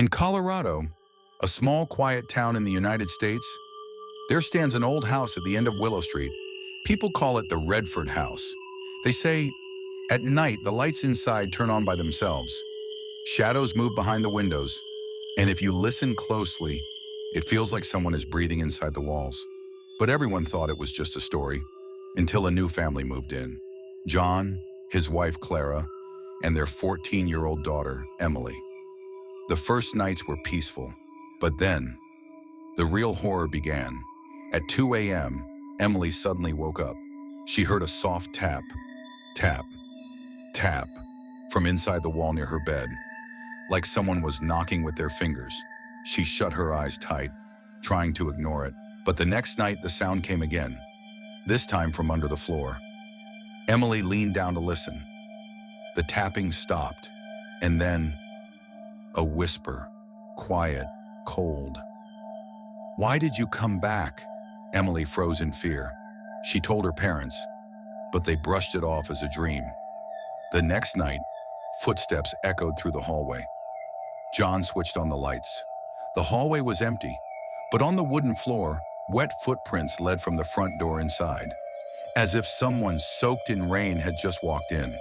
In Colorado, a small, quiet town in the United States, there stands an old house at the end of Willow Street. People call it the Redford House. They say, at night, the lights inside turn on by themselves. Shadows move behind the windows, and if you listen closely, it feels like someone is breathing inside the walls. But everyone thought it was just a story, until a new family moved in. John, his wife Clara, and their 14-year-old daughter, Emily. The first nights were peaceful, but then the real horror began. At 2 a.m., Emily suddenly woke up. She heard a soft tap, tap, tap from inside the wall near her bed, like someone was knocking with their fingers. She shut her eyes tight, trying to ignore it. But the next night, the sound came again, this time from under the floor. Emily leaned down to listen. The tapping stopped, and then a whisper, quiet, cold. "Why did you come back?" Emily froze in fear. She told her parents, but they brushed it off as a dream. The next night, footsteps echoed through the hallway. John switched on the lights. The hallway was empty, but on the wooden floor, wet footprints led from the front door inside, as if someone soaked in rain had just walked in.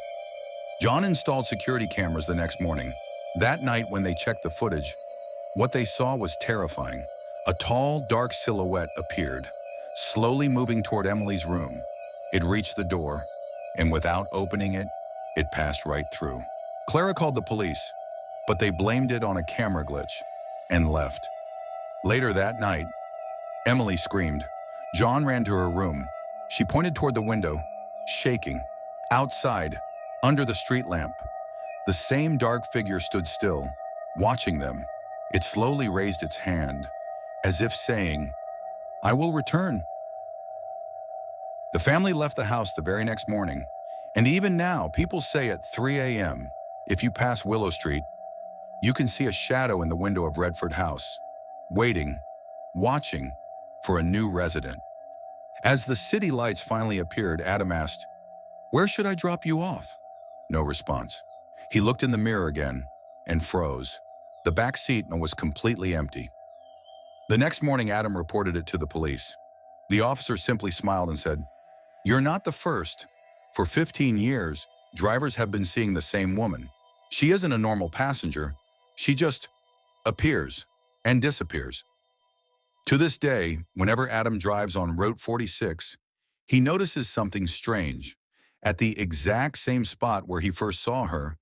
John installed security cameras the next morning. That night, when they checked the footage, what they saw was terrifying. A tall, dark silhouette appeared, slowly moving toward Emily's room. It reached the door, and without opening it, it passed right through. Clara called the police, but they blamed it on a camera glitch and left. Later that night, Emily screamed. John ran to her room. She pointed toward the window, shaking. Outside, under the street lamp, the same dark figure stood still, watching them. It slowly raised its hand, as if saying, "I will return." The family left the house the very next morning, and even now, people say at 3 a.m., if you pass Willow Street, you can see a shadow in the window of Redford House, waiting, watching for a new resident. As the city lights finally appeared, Adam asked, "Where should I drop you off?" No response. He looked in the mirror again and froze. The back seat was completely empty. The next morning, Adam reported it to the police. The officer simply smiled and said, "You're not the first. For 15 years, drivers have been seeing the same woman. She isn't a normal passenger. She just appears and disappears." To this day, whenever Adam drives on Route 46, he notices something strange. At the exact same spot where he first saw her,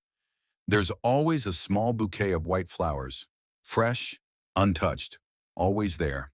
there's always a small bouquet of white flowers, fresh, untouched, always there.